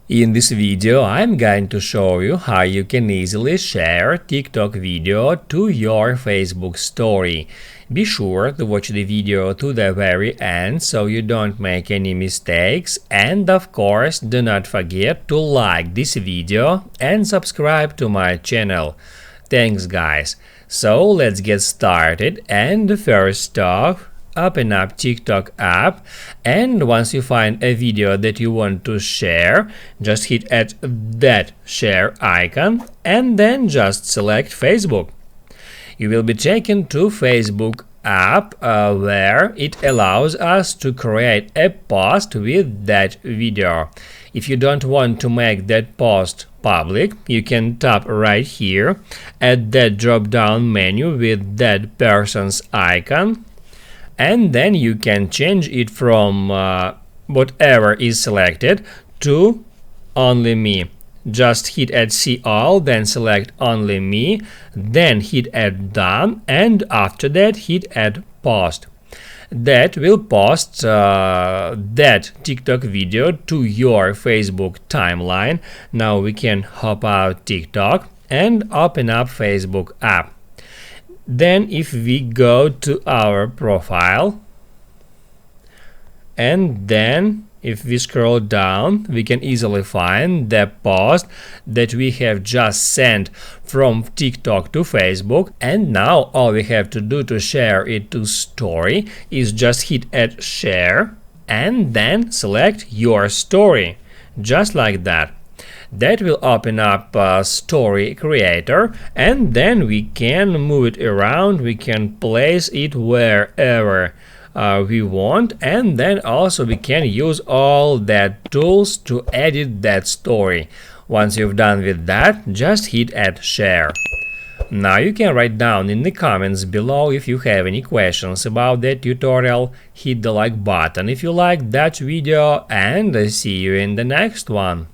In this video, I'm going to show you how you can easily share TikTok video to your Facebook story. Be sure to watch the video to the very end so you don't make any mistakes, and of course do not forget to like this video and subscribe to my channel. Thanks guys. So let's get started, and first off, open up TikTok app, and once you find a video that you want to share, just hit at that share icon and then just select Facebook. You will be taken to Facebook app where it allows us to create a post with that video. If you don't want to make that post public, you can tap right here at that drop down menu with that person's icon, and then you can change it from whatever is selected to only me. Just hit at see all, then select only me, then hit at done, and after that hit at post. That will post that TikTok video to your Facebook timeline. Now we can hop out TikTok and open up Facebook app. Then if we go to our profile, and then if we scroll down, we can easily find the post that we have just sent from TikTok to Facebook, and now all we have to do to share it to story is just hit at share and then select your story, just like that. That will open up a story creator, and then we can move it around, we can place it wherever we want, and then also we can use all that tools to edit that story. Once you've done with that, just hit at share. Now you can write down in the comments below if you have any questions about that tutorial, hit the like button if you liked that video, and I see you in the next one.